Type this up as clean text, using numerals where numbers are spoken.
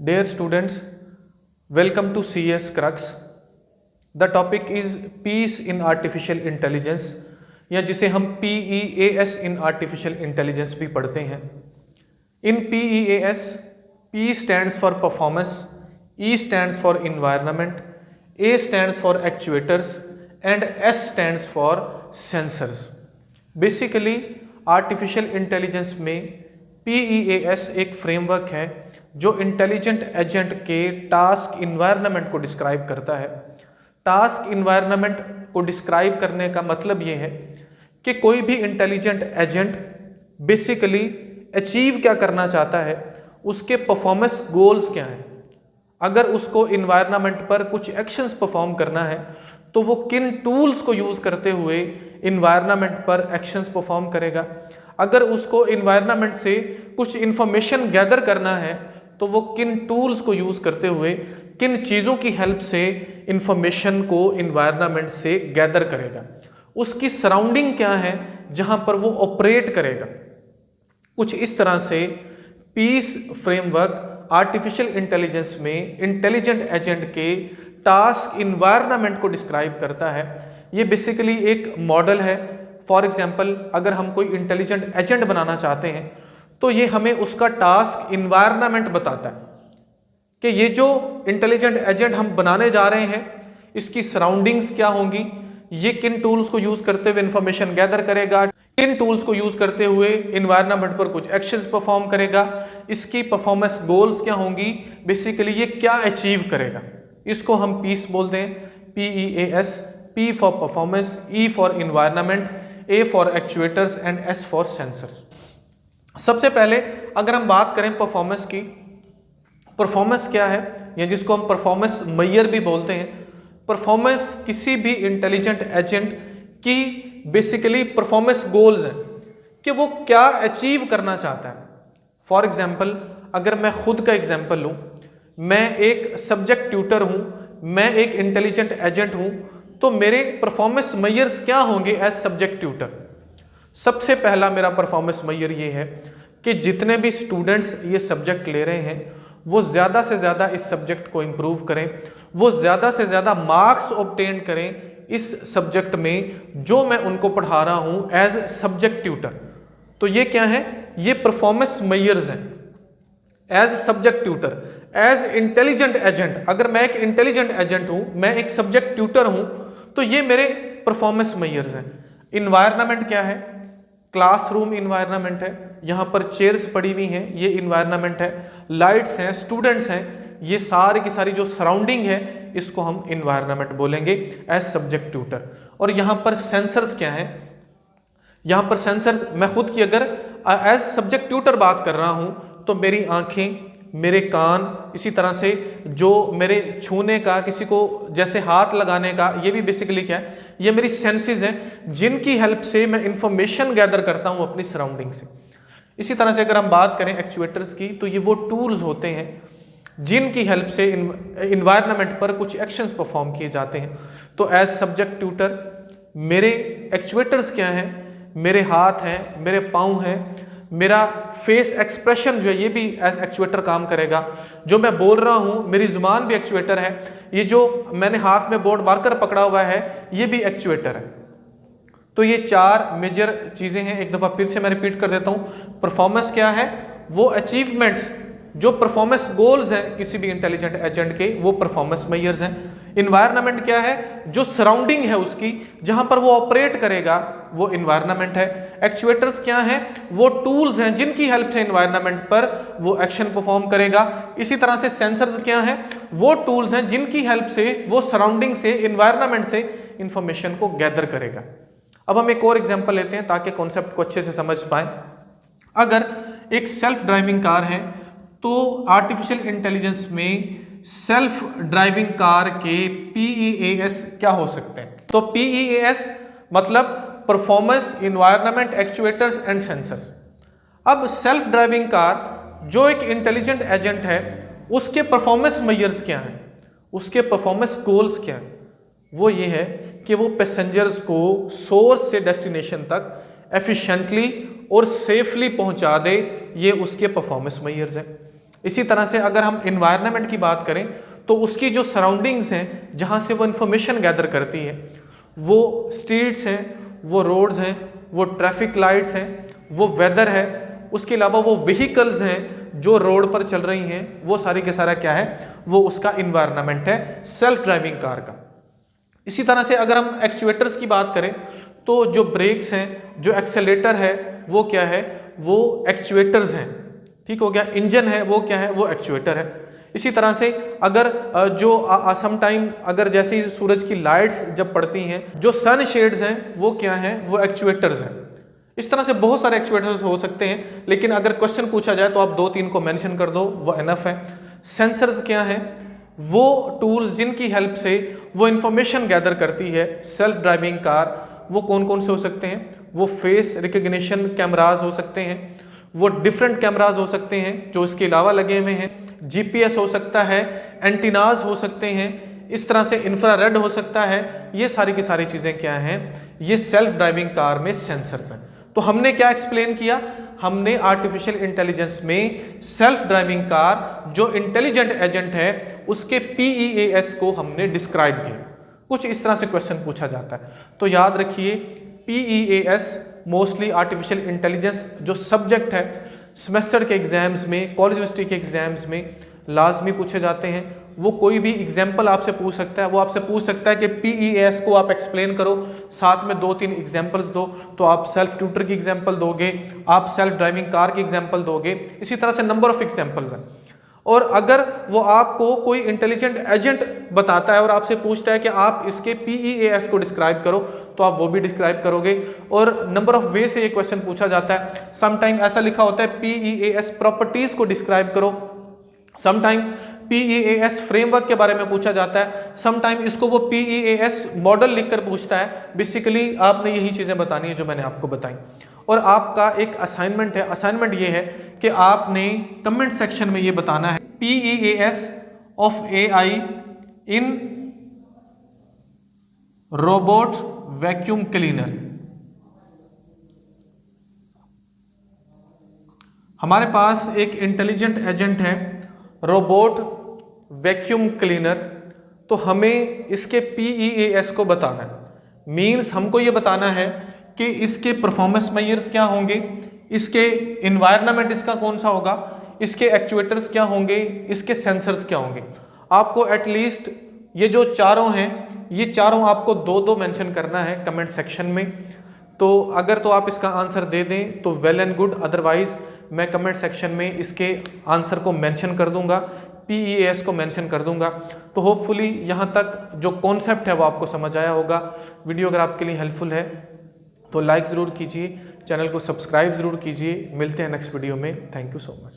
Dear students, welcome to CS Crux. The topic is Peace in Artificial Intelligence या जिसे हम PEAS in Artificial Intelligence भी पढ़ते हैं. In PEAS, P stands for performance, E stands for environment, A stands for actuators and S stands for sensors. Basically, artificial intelligence में PEAS एक framework है जो इंटेलिजेंट एजेंट के टास्क इन्वायरमेंट को describe करता है. टास्क इन्वायरमेंट को describe करने का मतलब ये है कि कोई भी इंटेलिजेंट एजेंट बेसिकली अचीव क्या करना चाहता है, उसके परफॉर्मेंस गोल्स क्या हैं. अगर उसको इन्वायरमेंट पर कुछ एक्शंस परफॉर्म करना है तो वो किन टूल्स को यूज़ करते हुए इन्वायरमेंट पर एक्शंस परफॉर्म करेगा. अगर उसको इन्वायरमेंट से कुछ इंफॉर्मेशन गैदर करना है तो वो किन टूल्स को यूज़ करते हुए किन चीज़ों की हेल्प से इंफॉर्मेशन को इन्वायरमेंट से गैदर करेगा. उसकी सराउंडिंग क्या है जहाँ पर वो ऑपरेट करेगा. कुछ इस तरह से पीस फ्रेमवर्क आर्टिफिशियल इंटेलिजेंस में इंटेलिजेंट एजेंट के टास्क इन्वायरमेंट को डिस्क्राइब करता है. ये बेसिकली एक मॉडल है. फॉर एग्जांपल, अगर हम कोई इंटेलिजेंट एजेंट बनाना चाहते हैं तो ये हमें उसका टास्क इन्वायरमेंट बताता है कि ये जो इंटेलिजेंट एजेंट हम बनाने जा रहे हैं इसकी सराउंडिंग्स क्या होंगी, ये किन टूल्स को यूज करते हुए इंफॉर्मेशन गैदर करेगा, किन टूल्स को यूज करते हुए इन्वायरमेंट पर कुछ एक्शंस परफॉर्म करेगा, इसकी परफॉर्मेंस गोल्स क्या होंगी, बेसिकली ये क्या अचीव करेगा. इसको हम पीस बोलते हैं. PEAS, P for performance, E for environment, A for actuators and S for sensors. सबसे पहले अगर हम बात करें परफॉर्मेंस की, परफॉर्मेंस क्या है या जिसको हम परफॉर्मेंस मेजर भी बोलते हैं. परफॉर्मेंस किसी भी इंटेलिजेंट एजेंट की बेसिकली परफॉर्मेंस गोल्स हैं कि वो क्या अचीव करना चाहता है. फॉर एग्जांपल, अगर मैं खुद का एग्जांपल लूँ, मैं एक सब्जेक्ट ट्यूटर हूँ, मैं एक इंटेलिजेंट एजेंट हूँ, तो मेरे परफॉर्मेंस मेजर्स क्या होंगे एज सब्जेक्ट ट्यूटर. सबसे पहला मेरा परफॉर्मेंस मेजर ये है कि जितने भी स्टूडेंट्स ये सब्जेक्ट ले रहे हैं वो ज़्यादा से ज़्यादा इस सब्जेक्ट को इम्प्रूव करें, वो ज़्यादा से ज़्यादा मार्क्स ऑब्टेन करें इस सब्जेक्ट में जो मैं उनको पढ़ा रहा हूँ एज सब्जेक्ट ट्यूटर. तो ये क्या है, ये परफॉर्मेंस मेजर्स हैं as subject tutor. As intelligent agent, अगर मैं एक इंटेलिजेंट एजेंट हूँ, मैं एक सब्जेक्ट ट्यूटर हूँ, तो ये मेरे परफॉर्मेंस मेजर्स हैं. इन्वायरमेंट क्या है, क्लासरूम इन्वायरमेंट है, यहाँ पर चेयर्स पड़ी हुई हैं, ये इन्वायरमेंट है, लाइट्स हैं, स्टूडेंट्स हैं, ये सारी की सारी जो सराउंडिंग है इसको हम इन्वायरमेंट बोलेंगे एज सब्जेक्ट ट्यूटर. और यहाँ पर सेंसर्स क्या है, यहाँ पर सेंसर्स, मैं खुद की अगर एज सब्जेक्ट ट्यूटर बात कर रहा हूँ तो मेरी आंखें, मेरे कान, इसी तरह से जो मेरे छूने का, किसी को जैसे हाथ लगाने का, ये भी बेसिकली क्या है, ये मेरी सेंसेस हैं जिनकी हेल्प से मैं इंफॉर्मेशन गैदर करता हूँ अपनी सराउंडिंग से. इसी तरह से अगर हम बात करें एक्चुएटर्स की, तो ये वो टूल्स होते हैं जिनकी हेल्प से इन्वायरमेंट पर कुछ एक्शंस परफॉर्म किए जाते हैं. तो एज सब्जेक्ट ट्यूटर मेरे एक्चुएटर्स क्या हैं, मेरे हाथ हैं, मेरे पाँव हैं, मेरा फेस एक्सप्रेशन जो है ये भी एज एक्चुएटर काम करेगा. जो मैं बोल रहा हूँ, मेरी जुबान भी एक्चुएटर है, ये जो मैंने हाथ में बोर्ड मार्कर पकड़ा हुआ है ये भी एक्चुएटर है. तो ये चार मेजर चीज़ें हैं. एक दफ़ा फिर से मैं रिपीट कर देता हूँ. परफॉर्मेंस क्या है, वो अचीवमेंट्स, जो परफॉर्मेंस गोल्स हैं किसी भी इंटेलिजेंट एजेंट के, वो परफॉर्मेंस मेजर्स हैं. इन्वायरमेंट क्या है, जो सराउंडिंग है उसकी, जहां पर वो ऑपरेट करेगा, वो इन्वायरमेंट है. एक्चुएटर्स क्या हैं, वो टूल्स हैं जिनकी हेल्प से इन्वायरमेंट पर वो एक्शन परफॉर्म करेगा. इसी तरह से सेंसर्स क्या हैं, वो टूल्स हैं जिनकी हेल्प से वो सराउंडिंग से, इन्वायरमेंट से इंफॉर्मेशन को गैदर करेगा. अब हम एक और एग्जांपल लेते हैं ताकि कॉन्सेप्ट को अच्छे से समझ पाएं. अगर एक सेल्फ ड्राइविंग कार है तो आर्टिफिशियल इंटेलिजेंस में सेल्फ ड्राइविंग कार के PEAS क्या हो सकते हैं. तो PEAS मतलब performance, environment, actuators and sensors. अब सेल्फ ड्राइविंग कार जो एक इंटेलिजेंट एजेंट है उसके परफॉर्मेंस मेजर्स क्या हैं, उसके परफॉर्मेंस गोल्स क्या हैं. वो ये है कि वो पैसेंजर्स को सोर्स से डेस्टिनेशन तक एफिशिएंटली और सेफली पहुंचा दे, ये उसके परफॉर्मेंस मेजर्स हैं. इसी तरह से अगर हम इन्वायरमेंट की बात करें तो उसकी जो सराउंडिंग्स हैं, जहाँ से वो इन्फॉर्मेशन गैदर करती है, वो स्ट्रीट्स हैं, वो रोड्स हैं, वो ट्रैफिक लाइट्स हैं, वो वेदर है, उसके अलावा वो व्हीकल्स हैं जो रोड पर चल रही हैं, वो सारी के सारा क्या है, वो उसका इन्वायरमेंट है सेल्फ ड्राइविंग कार का। इसी तरह से अगर हम एक्चुएटर्स की बात करें तो जो ब्रेक्स हैं, जो एक्सेलेटर है, वो क्या है, वो एक्चुएटर्स हैं। ठीक हो गया। इंजन है, वो क्या है, वो एक्चुएटर है। इसी तरह से अगर जो सम टाइम अगर जैसे ही सूरज की लाइट्स जब पड़ती हैं, जो सन शेड्स हैं, वो क्या हैं, वो एक्चुएटर्स हैं। इस तरह से बहुत सारे एक्चुएटर्स हो सकते हैं, लेकिन अगर क्वेश्चन पूछा जाए तो आप 2-3 को मेंशन कर दो, वो इनफ है। सेंसर्स क्या हैं, वो टूल्स जिनकी हेल्प से वो इंफॉर्मेशन गैदर करती है सेल्फ ड्राइविंग कार, वो कौन कौन से हो सकते हैं, वो फेस रिकग्निशन कैमराज हो सकते हैं, वो डिफरेंट कैमराज हो सकते हैं जो इसके अलावा लगे हुए हैं, जीपीएस हो सकता है, एंटीनाज हो सकते हैं, इस तरह से इंफ्रारेड हो सकता है। ये सारी की सारी चीज़ें क्या हैं, ये सेल्फ ड्राइविंग कार में सेंसर्स हैं। तो हमने क्या एक्सप्लेन किया, हमने आर्टिफिशियल इंटेलिजेंस में सेल्फ ड्राइविंग कार जो इंटेलिजेंट एजेंट है उसके PEAS को हमने डिस्क्राइब किया। कुछ इस तरह से क्वेश्चन पूछा जाता है, तो याद रखिए PEAS मोस्टली आर्टिफिशियल इंटेलिजेंस जो सब्जेक्ट है सेमेस्टर के एग्जाम्स में, कॉलेज यूनिवर्सिटी के एग्जाम्स में लाजमी पूछे जाते हैं। वो कोई भी एग्जाम्पल आपसे पूछ सकता है, वो आपसे पूछ सकता है कि PEAS को आप एक्सप्लेन करो, साथ में 2-3 एग्जाम्पल्स दो, तो आप सेल्फ ट्यूटर की एग्जाम्पल दोगे, आप सेल्फ ड्राइविंग कार की एग्जाम्पल दोगे, इसी तरह से नंबर ऑफ एग्जाम्पल्स हैं। और अगर वो आपको कोई इंटेलिजेंट एजेंट बताता है और आपसे पूछता है कि आप इसके PEAS को डिस्क्राइब करो, तो आप वो भी डिस्क्राइब करोगे। और नंबर ऑफ वे से ये क्वेश्चन पूछा जाता है। समटाइम ऐसा लिखा होता है PEAS प्रॉपर्टीज को डिस्क्राइब करो, समटाइम PEAS फ्रेमवर्क के बारे में पूछा जाता है, समटाइम इसको वो PEAS मॉडल लिखकर पूछता है। बेसिकली आपने यही चीज़ें बतानी है जो मैंने आपको बताई। और आपका एक असाइनमेंट है, असाइनमेंट ये है कि आपने कमेंट सेक्शन में ये बताना है PEAS of AI in robot vacuum cleaner. हमारे पास एक इंटेलिजेंट एजेंट है रोबोट वैक्यूम क्लीनर, तो हमें इसके PEAS को बताना है। मीन्स हमको ये बताना है कि इसके परफॉर्मेंस मेजर्स क्या होंगे, इसके इन्वायरमेंट इसका कौन सा होगा, इसके एक्चुएटर्स क्या होंगे, इसके सेंसर्स क्या होंगे। आपको एटलीस्ट ये जो चारों हैं, ये चारों आपको 2-2 मेंशन करना है कमेंट सेक्शन में। तो अगर तो आप इसका आंसर दे दें तो वेल एंड गुड, अदरवाइज मैं कमेंट सेक्शन में इसके आंसर को मेंशन कर दूंगा, PEAS को मेंशन कर दूंगा। तो होपफुली यहाँ तक जो कॉन्सेप्ट है वो आपको समझ आया होगा। वीडियो अगर आपके लिए हेल्पफुल है तो लाइक ज़रूर कीजिए, चैनल को सब्सक्राइब ज़रूर कीजिए। मिलते हैं नेक्स्ट वीडियो में। Thank you so much.